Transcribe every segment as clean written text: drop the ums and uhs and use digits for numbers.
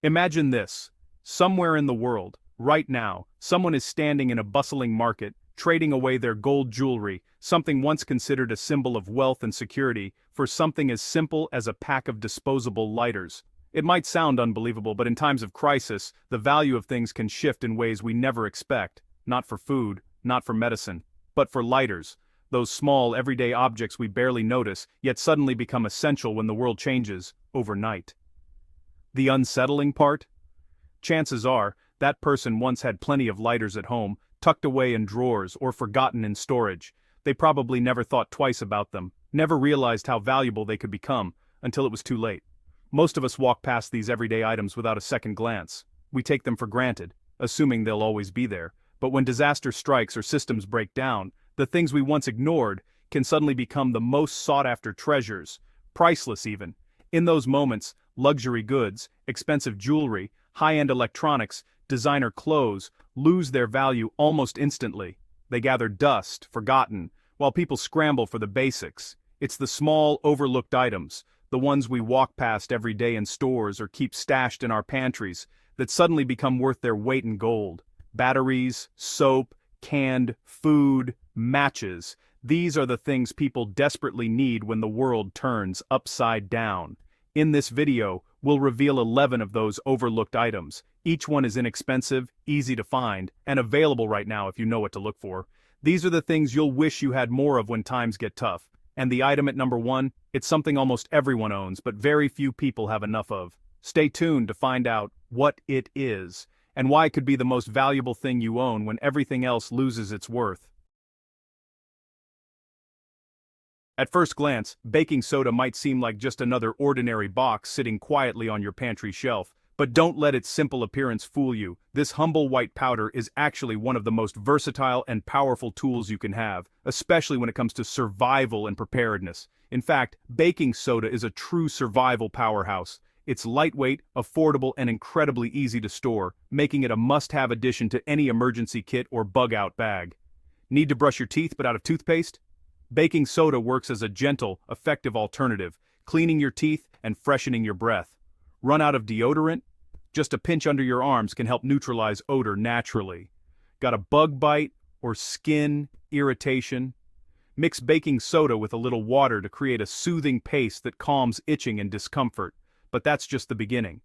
Imagine this. Somewhere in the world, right now, someone is standing in a bustling market, trading away their gold jewelry, something once considered a symbol of wealth and security, for something as simple as a pack of disposable lighters. It might sound unbelievable, but in times of crisis, the value of things can shift in ways we never expect. Not for food, not for medicine, but for lighters. Those small, everyday objects we barely notice, yet suddenly become essential when the world changes, overnight. The unsettling part? Chances are, that person once had plenty of lighters at home, tucked away in drawers or forgotten in storage. They probably never thought twice about them, never realized how valuable they could become, until it was too late. Most of us walk past these everyday items without a second glance. We take them for granted, assuming they'll always be there. But when disaster strikes or systems break down, the things we once ignored can suddenly become the most sought-after treasures, priceless even. In those moments, luxury goods, expensive jewelry, high-end electronics, designer clothes lose their value almost instantly. They gather dust, forgotten, while people scramble for the basics. It's the small, overlooked items, the ones we walk past every day in stores or keep stashed in our pantries, that suddenly become worth their weight in gold. Batteries, soap, canned food, matches. These are the things people desperately need when the world turns upside down. In this video, we'll reveal 11 of those overlooked items. Each one is inexpensive, easy to find, and available right now if you know what to look for. These are the things you'll wish you had more of when times get tough. And the item at number 1, it's something almost everyone owns, but very few people have enough of. Stay tuned to find out what it is, and why it could be the most valuable thing you own when everything else loses its worth. At first glance, baking soda might seem like just another ordinary box sitting quietly on your pantry shelf, but don't let its simple appearance fool you. This humble white powder is actually one of the most versatile and powerful tools you can have, especially when it comes to survival and preparedness. In fact, baking soda is a true survival powerhouse. It's lightweight, affordable, and incredibly easy to store, making it a must-have addition to any emergency kit or bug-out bag. Need to brush your teeth but out of toothpaste? Baking soda works as a gentle, effective alternative, cleaning your teeth and freshening your breath. Run out of deodorant? Just a pinch under your arms can help neutralize odor naturally. Got a bug bite or skin irritation? Mix baking soda with a little water to create a soothing paste that calms itching and discomfort. But that's just the beginning.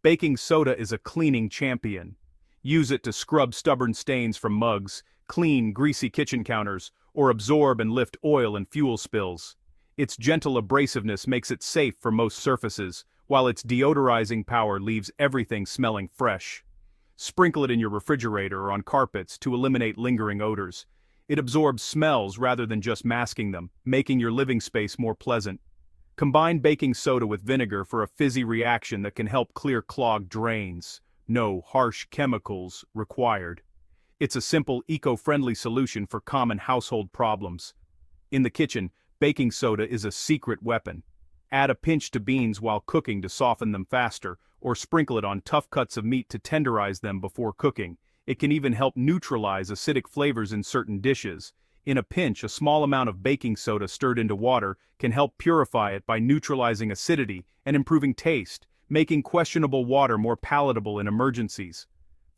Baking soda is a cleaning champion. Use it to scrub stubborn stains from mugs, clean greasy kitchen counters, or absorb and lift oil and fuel spills. Its gentle abrasiveness makes it safe for most surfaces, while its deodorizing power leaves everything smelling fresh. Sprinkle it in your refrigerator or on carpets to eliminate lingering odors. It absorbs smells rather than just masking them, making your living space more pleasant. Combine baking soda with vinegar for a fizzy reaction that can help clear clogged drains. No harsh chemicals required. It's a simple, eco-friendly solution for common household problems. In the kitchen, baking soda is a secret weapon. Add a pinch to beans while cooking to soften them faster, or sprinkle it on tough cuts of meat to tenderize them before cooking. It can even help neutralize acidic flavors in certain dishes. In a pinch, a small amount of baking soda stirred into water can help purify it by neutralizing acidity and improving taste, making questionable water more palatable in emergencies.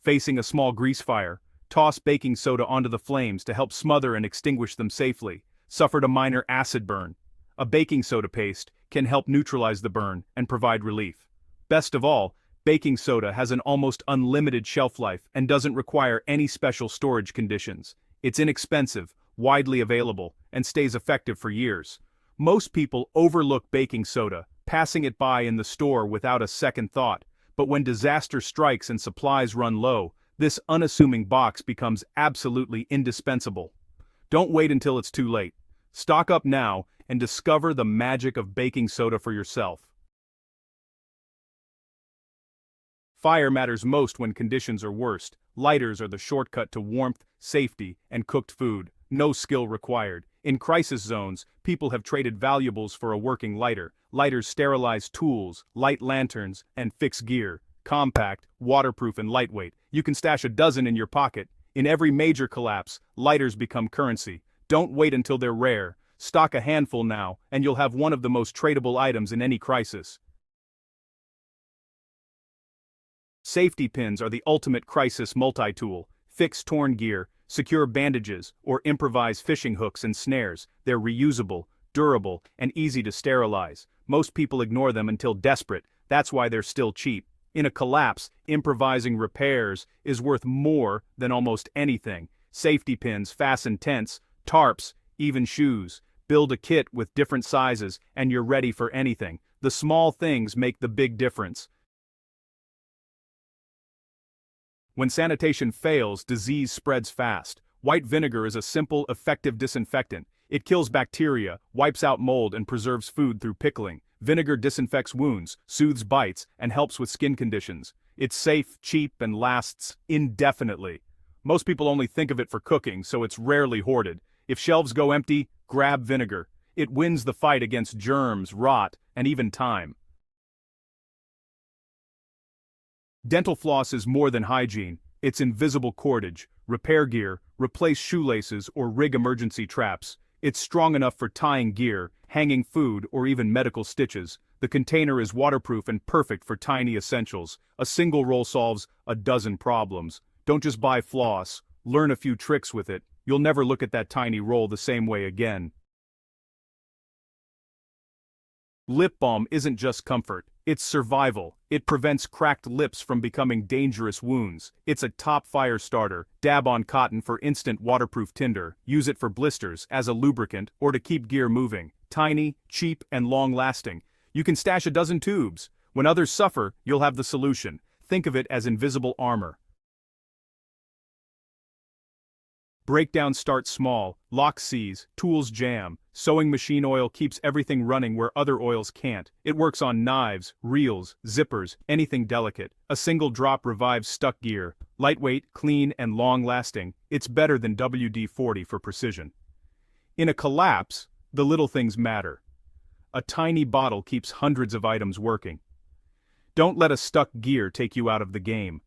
Facing a small grease fire, toss baking soda onto the flames to help smother and extinguish them safely. Suffered a minor acid burn. A baking soda paste can help neutralize the burn and provide relief. Best of all, baking soda has an almost unlimited shelf life and doesn't require any special storage conditions. It's inexpensive, widely available, and stays effective for years. Most people overlook baking soda, passing it by in the store without a second thought, but when disaster strikes and supplies run low, this unassuming box becomes absolutely indispensable. Don't wait until it's too late. Stock up now and discover the magic of baking soda for yourself. Fire matters most when conditions are worst. Lighters are the shortcut to warmth, safety, and cooked food. No skill required. In crisis zones, people have traded valuables for a working lighter. Lighters sterilize tools, light lanterns, and fix gear. Compact, waterproof, and lightweight. You can stash a dozen in your pocket. In every major collapse, lighters become currency. Don't wait until they're rare. Stock a handful now, and you'll have one of the most tradable items in any crisis. Safety pins are the ultimate crisis multi-tool. Fix torn gear, secure bandages, or improvise fishing hooks and snares. They're reusable, durable, and easy to sterilize. Most people ignore them until desperate. That's why they're still cheap. In a collapse, improvising repairs is worth more than almost anything. Safety pins, fasten tents, tarps, even shoes. Build a kit with different sizes, and you're ready for anything. The small things make the big difference. When sanitation fails, disease spreads fast. White vinegar is a simple, effective disinfectant. It kills bacteria, wipes out mold, and preserves food through pickling. Vinegar disinfects wounds, soothes bites, and helps with skin conditions. It's safe, cheap, and lasts indefinitely. Most people only think of it for cooking, so it's rarely hoarded. If shelves go empty, grab vinegar. It wins the fight against germs, rot, and even time. Dental floss is more than hygiene. It's invisible cordage, repair gear, replace shoelaces, or rig emergency traps. It's strong enough for tying gear, hanging food, or even medical stitches. The container is waterproof and perfect for tiny essentials. A single roll solves a dozen problems. Don't just buy floss, learn a few tricks with it. You'll never look at that tiny roll the same way again. Lip balm isn't just comfort, it's survival. It prevents cracked lips from becoming dangerous wounds. It's a top fire starter. Dab on cotton for instant waterproof tinder. Use it for blisters, as a lubricant, or to keep gear moving. Tiny, cheap, and long-lasting. You can stash a dozen tubes. When others suffer, you'll have the solution. Think of it as invisible armor. Breakdowns start small, locks seize, tools jam. Sewing machine oil keeps everything running where other oils can't. It works on knives, reels, zippers, anything delicate. A single drop revives stuck gear. Lightweight, clean, and long-lasting. It's better than WD-40 for precision. In a collapse, the little things matter. A tiny bottle keeps hundreds of items working. Don't let a stuck gear take you out of the game.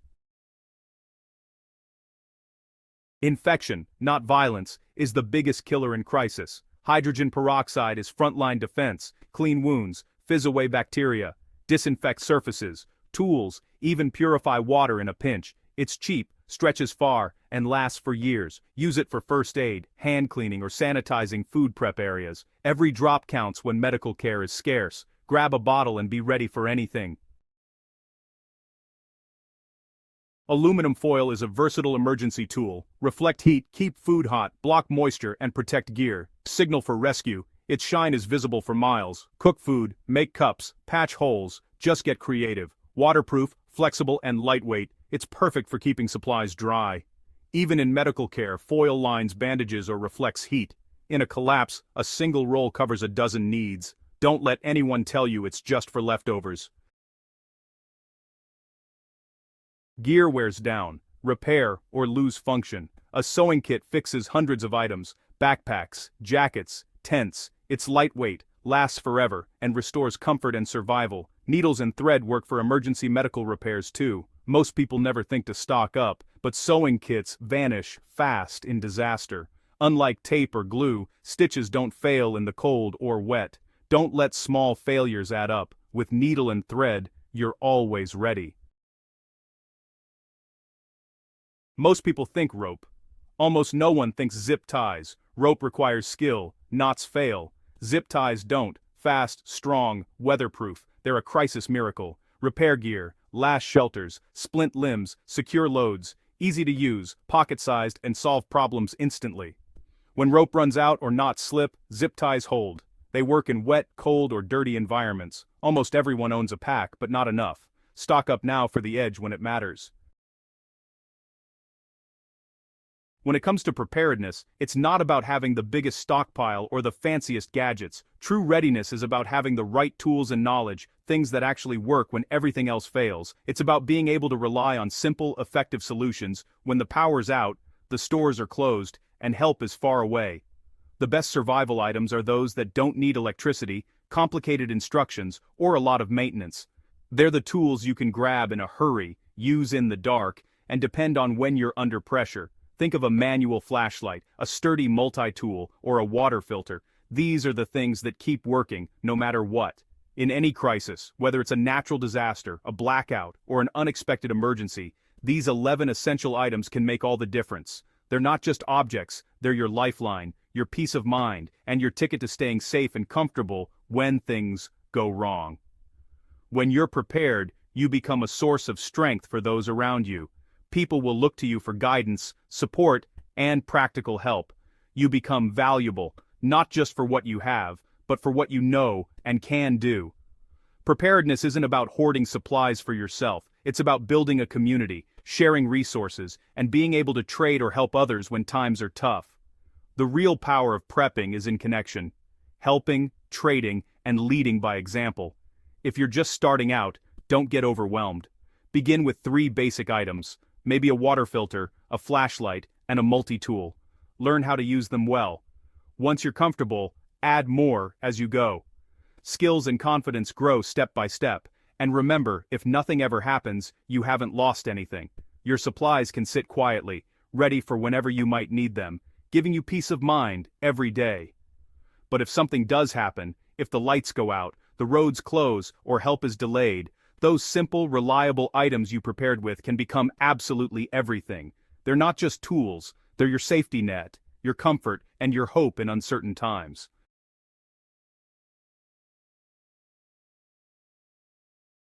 Infection, not violence, is the biggest killer in crisis. Hydrogen peroxide is frontline defense. Clean wounds, fizz away bacteria, disinfect surfaces, tools, even purify water in a pinch. It's cheap, stretches far, and lasts for years. Use it for first aid, hand cleaning, or sanitizing food prep areas. Every drop counts when medical care is scarce. Grab a bottle and be ready for anything. Aluminum foil is a versatile emergency tool. Reflect heat, keep food hot, block moisture, and protect gear. Signal for rescue. Its shine is visible for miles. Cook food, make cups, patch holes. Just get creative. Waterproof, flexible, and lightweight. It's perfect for keeping supplies dry. Even in medical care, foil lines bandages or reflects heat. In a collapse, a single roll covers a dozen needs. Don't let anyone tell you it's just for leftovers. Gear wears down, repair, or lose function. A sewing kit fixes hundreds of items, backpacks, jackets, tents. It's lightweight, lasts forever, and restores comfort and survival. Needles and thread work for emergency medical repairs too. Most people never think to stock up, but sewing kits vanish fast in disaster. Unlike tape or glue, stitches don't fail in the cold or wet. Don't let small failures add up. With needle and thread, you're always ready. Most people think rope. Almost no one thinks zip ties. Rope requires skill, knots fail. Zip ties don't. Fast, strong, weatherproof. They're a crisis miracle. Repair gear, last shelters, splint limbs, secure loads. Easy to use, pocket-sized, and solve problems instantly. When rope runs out or knots slip, zip ties hold. They work in wet, cold, or dirty environments. Almost everyone owns a pack, but not enough. Stock up now for the edge when it matters. When it comes to preparedness, it's not about having the biggest stockpile or the fanciest gadgets. True readiness is about having the right tools and knowledge, things that actually work when everything else fails. It's about being able to rely on simple, effective solutions when the power's out, the stores are closed, and help is far away. The best survival items are those that don't need electricity, complicated instructions, or a lot of maintenance. They're the tools you can grab in a hurry, use in the dark, and depend on when you're under pressure. Think of a manual flashlight, a sturdy multi-tool, or a water filter. These are the things that keep working, no matter what. In any crisis, whether it's a natural disaster, a blackout, or an unexpected emergency, these 11 essential items can make all the difference. They're not just objects, they're your lifeline, your peace of mind, and your ticket to staying safe and comfortable when things go wrong. When you're prepared, you become a source of strength for those around you. People will look to you for guidance, support, and practical help. You become valuable, not just for what you have, but for what you know and can do. Preparedness isn't about hoarding supplies for yourself, it's about building a community, sharing resources, and being able to trade or help others when times are tough. The real power of prepping is in connection, helping, trading, and leading by example. If you're just starting out, don't get overwhelmed. Begin with 3 basic items, maybe a water filter, a flashlight, and a multi-tool. Learn how to use them well. Once you're comfortable, add more as you go. Skills and confidence grow step by step, and remember, if nothing ever happens, you haven't lost anything. Your supplies can sit quietly, ready for whenever you might need them, giving you peace of mind every day. But if something does happen, if the lights go out, the roads close, or help is delayed, those simple, reliable items you prepared with can become absolutely everything. They're not just tools, they're your safety net, your comfort, and your hope in uncertain times.